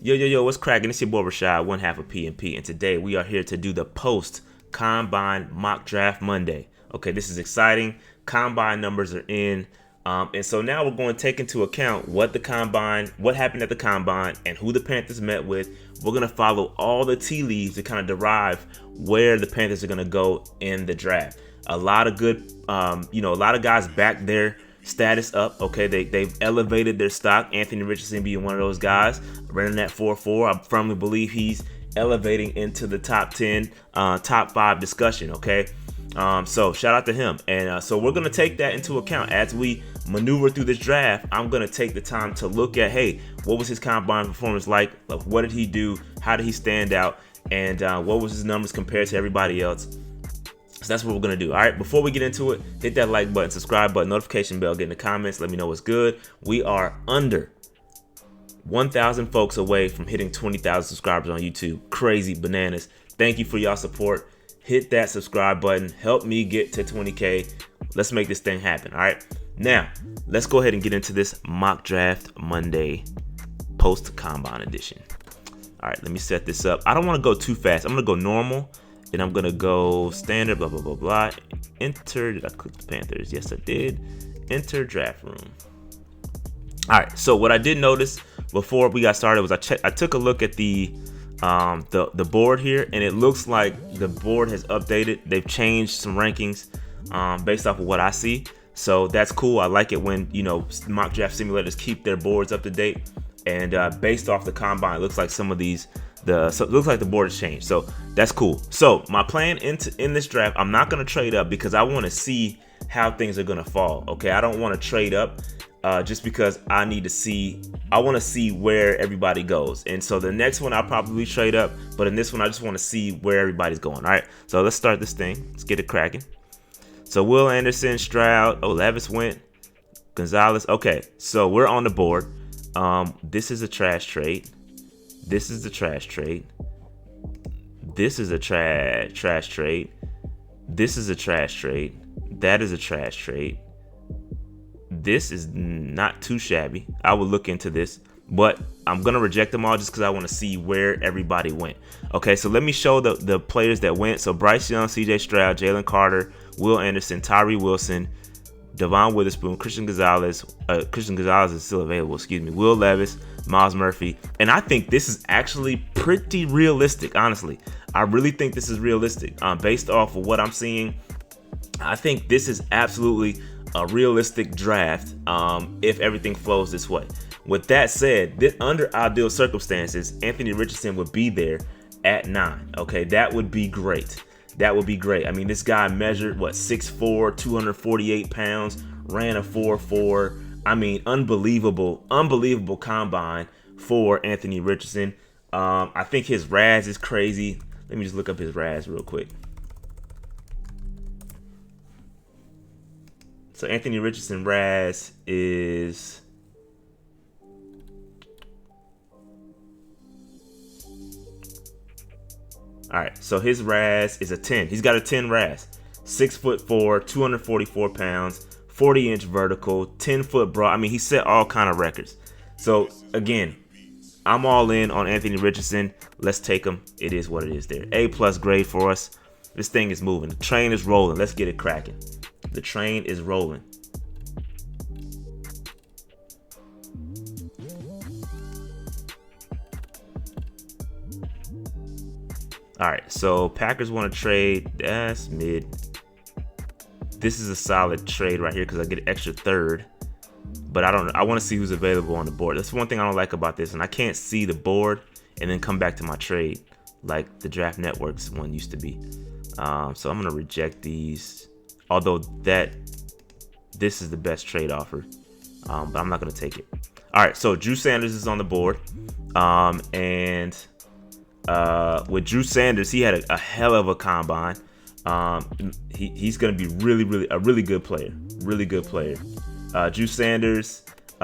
Yo, what's cracking? It's your boy Rashad, one half of PNP, and today we are here to do the post Combine Mock Draft Monday. Okay, this is exciting. Combine numbers are in, and so now we're going to take into account what happened at the Combine, and who the Panthers met with. We're going to follow all the tea leaves to kind of derive where the Panthers are going to go in the draft. A lot of good, a lot of guys back there. Status up. Okay, they've elevated their stock. Anthony Richardson being one of those guys, running that 4-4. I firmly believe he's elevating into the top 10, top 5 discussion. Okay, so shout out to him. And so we're gonna take that into account as we maneuver through this draft. I'm gonna take the time to look at, hey, what was his combine performance like? What did he do? How did he stand out? And what was his numbers compared to everybody else? So that's what we're going to do. All right, before we get into it, hit that like button, subscribe button, notification bell, get in the comments. Let me know what's good. We are under 1,000 folks away from hitting 20,000 subscribers on YouTube. Crazy bananas. Thank you for y'all support. Hit that subscribe button. Help me get to 20K. Let's make this thing happen. All right, now let's go ahead and get into this mock draft Monday post combine edition. All right, let me set this up. I don't want to go too fast. I'm going to go normal. And I'm gonna go standard, blah, blah, blah, blah. Enter, did I click the Panthers? Yes, I did. Enter draft room. All right, so what I did notice before we got started was I took a look at the board here, and it looks like the board has updated. They've changed some rankings based off of what I see. So that's cool. I like it when, mock draft simulators keep their boards up to date. And based off the combine, it looks like some of these, it looks like the board has changed. So that's cool. So my plan in this draft, I'm not going to trade up because I want to see how things are going to fall. Okay, I don't want to trade up just because I want to see where everybody goes. And so the next one I'll probably trade up, but in this one I just want to see where everybody's going. All right, so let's start this thing. Let's get it cracking. So Will Anderson, Stroud, Levis went, Gonzalez. Okay, so we're on the board. This is a trash trade. This is the trash trade. This is a trash trade. This is a trash trade. That is a trash trade. This is not too shabby. I will look into this, but I'm gonna reject them all just because I want to see where everybody went. Okay, so let me show the players that went. So Bryce Young, C.J. Stroud, Jalen Carter, Will Anderson, Tyree Wilson, Devon Witherspoon, Christian Gonzalez is still available, Will Levis, Miles Murphy. And I think this is actually pretty realistic, honestly. I really think this is realistic. Based off of what I'm seeing, I think this is absolutely a realistic draft if everything flows this way. With that said, under ideal circumstances, Anthony Richardson would be there at 9. Okay, that would be great. That would be great. I mean, this guy measured, 6'4", 248 pounds, ran a 4.4. I mean, unbelievable combine for Anthony Richardson. I think his RAS is crazy. Let me just look up his RAS real quick. So Anthony Richardson RAS is... All right, so his RAS is a 10. He's got a 10 RAS. 6'4", 244 pounds, 40-inch vertical, 10-foot broad. I mean, he set all kind of records. So again, I'm all in on Anthony Richardson. Let's take him. It is what it is there. A+ grade for us. This thing is moving. The train is rolling. Let's get it cracking. The train is rolling. All right, so Packers want to trade. That's mid. This is a solid trade right here because I get an extra third. But I want to see who's available on the board. That's one thing I don't like about this, and I can't see the board and then come back to my trade like the Draft Networks one used to be. So I'm gonna reject these. Although this is the best trade offer, but I'm not gonna take it. All right, so Drew Sanders is on the board, and with Drew Sanders, he had a hell of a combine. He's going to be a really good player. Drew Sanders,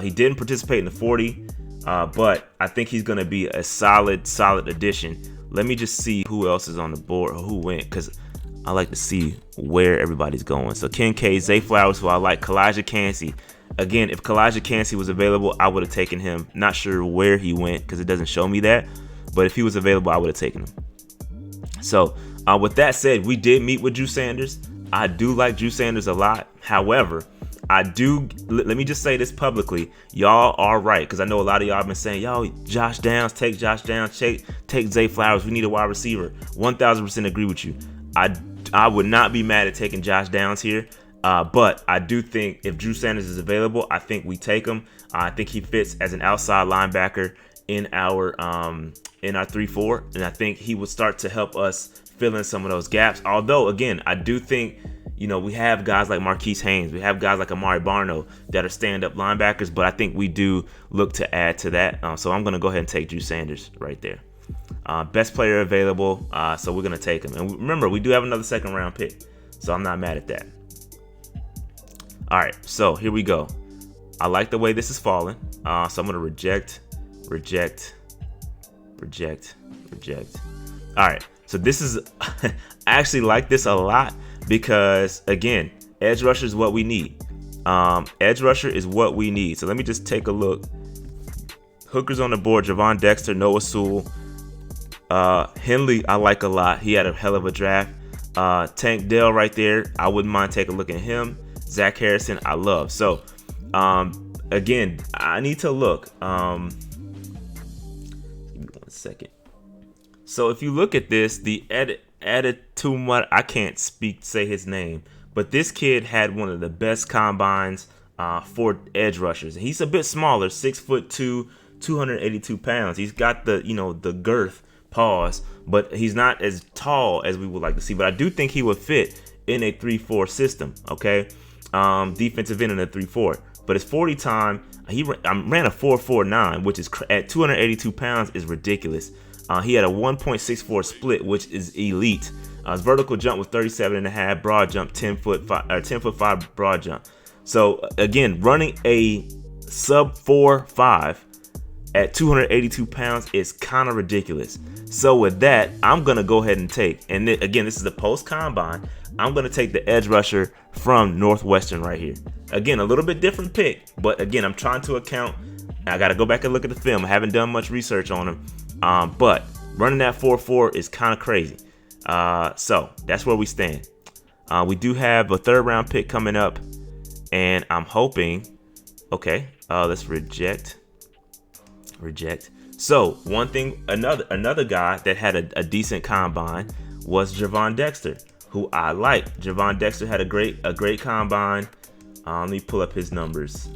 he didn't participate in the 40, but I think he's going to be a solid addition. Let me just see who else is on the board or who went, because I like to see where everybody's going. So Ken K, Zay Flowers, who I like, Kalijah Cansey, Again, if Kalijah Cansey was available, I would have taken him. Not sure where he went because it doesn't show me that. But if he was available, I would have taken him. So with that said, we did meet with Drew Sanders. I do like Drew Sanders a lot. However, let me just say this publicly. Y'all are right, because I know a lot of y'all have been saying, yo, Josh Downs, take Josh Downs, take Zay Flowers. We need a wide receiver. 1,000% agree with you. I would not be mad at taking Josh Downs here. But I do think if Drew Sanders is available, I think we take him. I think he fits as an outside linebacker in our 3-4, and I think he would start to help us fill in some of those gaps. Although, again, I do think, we have guys like Marquise Haynes, we have guys like Amari Barno that are stand-up linebackers, but I think we do look to add to that. So I'm going to go ahead and take Drew Sanders right there. Best player available, so we're going to take him. And remember, we do have another second-round pick, so I'm not mad at that. All right, so here we go. I like the way this is falling, so I'm going to reject. All right, so this is I actually like this a lot because, again, edge rusher is what we need. Edge rusher is what we need. So let me just take a look. Hookers on the board: Javon Dexter, Noah Sewell, Henley. I like a lot. He had a hell of a draft. Tank Dell right there. I wouldn't mind taking a look at him. Zach Harrison, I love. So, again, I need to look. Give me 1 second. So if you look at this, the added too much. I can't say his name, but this kid had one of the best combines for edge rushers. He's a bit smaller, 6'2", 282 pounds. He's got the girth, but he's not as tall as we would like to see. But I do think he would fit in a 3-4 system. Okay. Defensive end in a 3-4, but his 40 time, he ran a 4.49, which is at 282 pounds is ridiculous. He had a 1.64 split, which is elite. His vertical jump was 37.5, broad jump 10'5" broad jump. So again, running a sub 4.5 at 282 pounds is kind of ridiculous. So with that, I'm gonna go ahead and take, and again, this is the post combine. I'm going to take the edge rusher from Northwestern right here. Again, a little bit different pick, but again, I'm trying to account. I got to go back and look at the film. I haven't done much research on him, but running that 4.4 is kind of crazy. So that's where we stand. We do have a 3rd round pick coming up, and I'm hoping, okay, let's reject. So one thing, another guy that had a decent combine was Javon Dexter, who I like. Javon Dexter had a great combine. Let me pull up his numbers.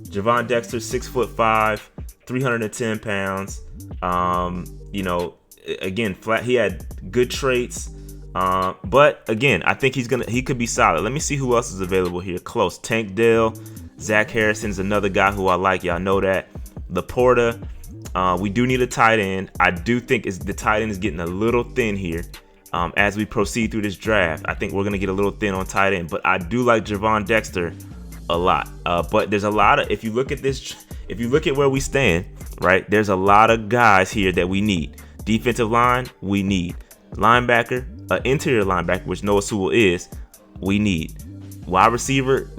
Javon Dexter, 6'5", 310 pounds. Again, flat. He had good traits. But again, I think he could be solid. Let me see who else is available here. Close. Tank Dell, Zach Harrison's another guy who I like. Y'all know that. Laporta. We do need a tight end. I do think the tight end is getting a little thin here. As we proceed through this draft, I think we're going to get a little thin on tight end. But I do like Javon Dexter a lot. But there's a lot of, if you look at where we stand, right, there's a lot of guys here that we need. Defensive line, we need. Linebacker, interior linebacker, which Noah Sewell is, we need. Wide receiver,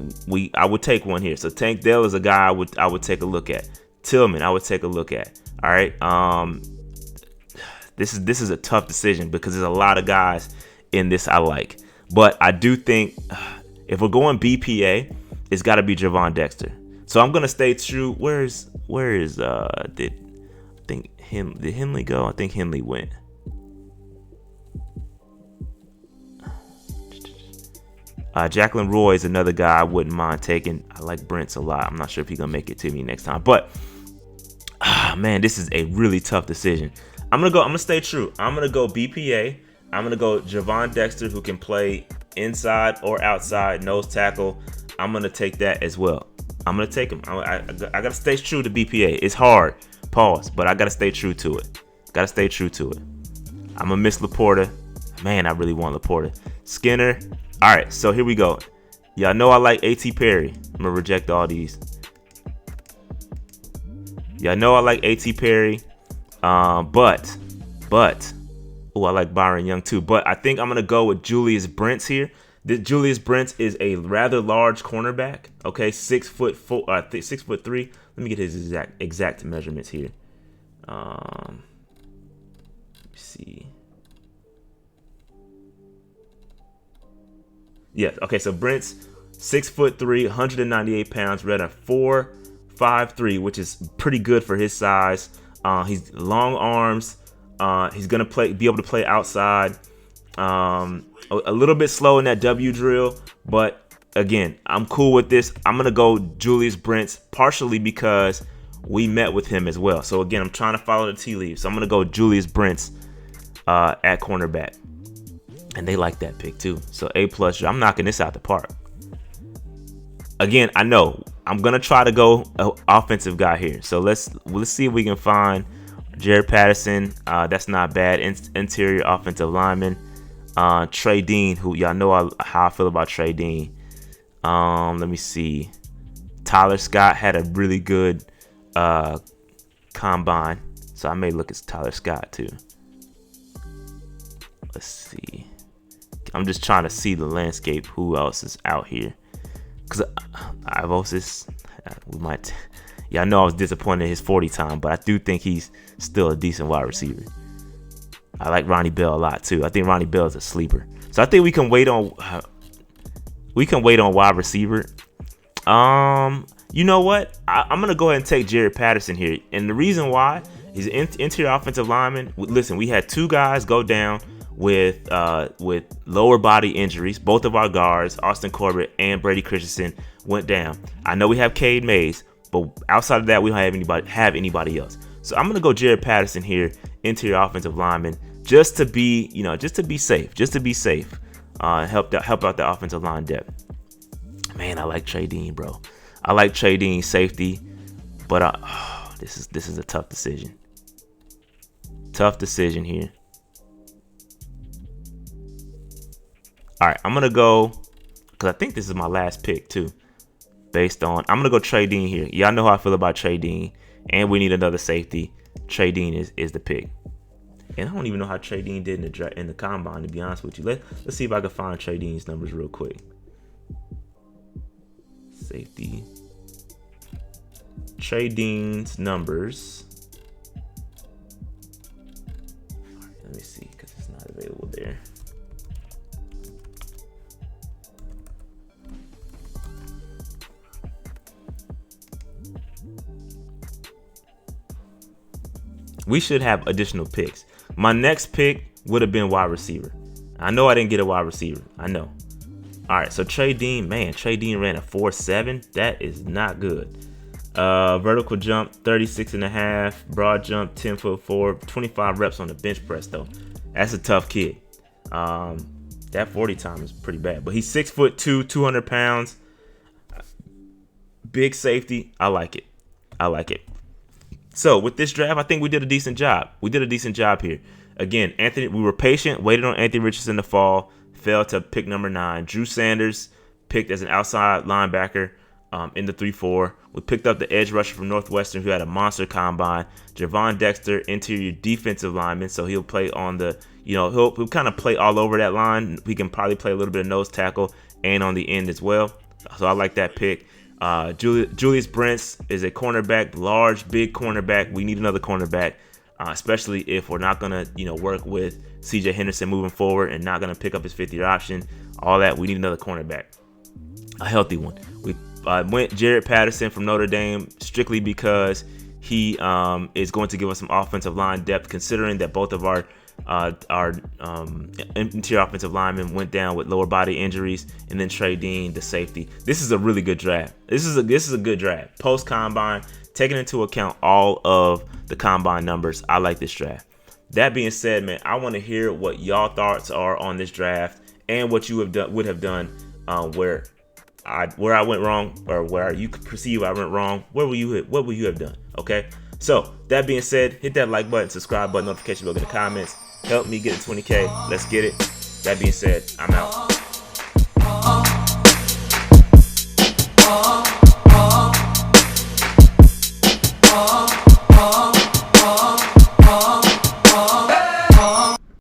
I would take one here. So Tank Dell is a guy I would take a look at. Tillman, I would take a look at. All right. This is a tough decision because there's a lot of guys in this I like. But I do think if we're going BPA, it's got to be Javon Dexter. So I'm gonna stay true. Where is did Henley go? I think Henley went. Jacqueline Roy is another guy I wouldn't mind taking. I like Brents a lot. I'm not sure if he's gonna make it to me next time. But man, this is a really tough decision. I'm gonna stay true. I'm gonna go BPA. I'm gonna go Javon Dexter, who can play inside or outside, nose tackle. I'm gonna take that as well. I'm gonna take him. I gotta stay true to BPA. It's hard, but I gotta stay true to it. I'm gonna miss Laporta. Man, I really want Laporta. Skinner. All right, so here we go. Y'all know I like A.T. Perry. I'm gonna reject all these. Y'all know I like A.T. Perry. But, I like Byron Young too. But I think I'm gonna go with Julius Brents here. Julius Brents is a rather large cornerback. Okay, 6'4", 6'3". Let me get his exact measurements here. Let me see. Yeah. Okay. So Brents, 6'3", 198 pounds, ran a 4.53, which is pretty good for his size. He's long arms. He's gonna be able to play outside. A little bit slow in that W drill, but again, I'm cool with this. I'm gonna go Julius Brents, partially because we met with him as well. So again, I'm trying to follow the tea leaves. So I'm gonna go Julius Brents at cornerback, and they like that pick too. So A+. I'm knocking this out the park. Again, I know I'm gonna try to go offensive guy here. So let's see if we can find Jared Patterson. That's not bad. Interior offensive lineman. Trey Dean, who y'all know how I feel about Trey Dean. Let me see. Tyler Scott had a really good combine, so I may look at Tyler Scott too. Let's see. I'm just trying to see the landscape. Who else is out here? Because we might. Yeah, I know I was disappointed in his 40 time, but I do think he's still a decent wide receiver. I like Ronnie Bell a lot too. I think Ronnie Bell is a sleeper. So I think we can wait on wide receiver. You know what? I'm gonna go ahead and take Jared Patterson here, and the reason why, he's an interior offensive lineman. Listen, we had two guys go down with lower body injuries. Both of our guards, Austin Corbett and Brady Christensen, went down. I know we have Cade Mays, but outside of that, we don't have anybody else. So I'm gonna go Jared Patterson here, interior offensive lineman, just to be safe. Help out the offensive line depth. Man, I like Trey Dean, bro. I like Trey Dean safety, but this is a tough decision. Tough decision here. All right, I'm gonna go, because I think this is my last pick too. I'm gonna go Trey Dean here. Y'all know how I feel about Trey Dean, and we need another safety. Trey Dean is the pick. And I don't even know how Trey Dean did in the combine, to be honest with you. Let's see if I can find Trey Dean's numbers real quick. Safety. Trey Dean's numbers. All right, let me see, because it's not available there. We should have additional picks. My next pick would have been wide receiver. I know I didn't get a wide receiver. I know. All right, so Trey Dean, man, Trey Dean ran a 4.7. That is not good. Vertical jump, 36.5. Broad jump, 10'4". 25 reps on the bench press, though. That's a tough kid. That 40 time is pretty bad. But he's 6'2", 200 pounds. Big safety. I like it. So with this draft, I think we did a decent job. Here. Again, we were patient, waited on Anthony Richardson to fall, fell to pick number 9. Drew Sanders picked as an outside linebacker in the 3-4. We picked up the edge rusher from Northwestern who had a monster combine. Javon Dexter, interior defensive lineman, so he'll play on the, he'll kind of play all over that line. He can probably play a little bit of nose tackle and on the end as well. So I like that pick. Julius Brents is a cornerback, large, big cornerback. We need another cornerback, especially if we're not gonna, work with C.J. Henderson moving forward and not gonna pick up his 50-year option. All that, we need another cornerback, a healthy one. We went Jared Patterson from Notre Dame strictly because he is going to give us some offensive line depth, considering that both of our interior offensive linemen went down with lower body injuries, and then Trey Dean, the safety. This is a really good draft. This is a good draft. Post combine, taking into account all of the combine numbers. I like this draft. That being said, man, I want to hear what y'all thoughts are on this draft and what you would have done where I went wrong, or where you could perceive I went wrong. What would you have done? Okay. So that being said, hit that like button, subscribe button, notification bell in the comments. Help me get to 20K. Let's get it. That being said, I'm out.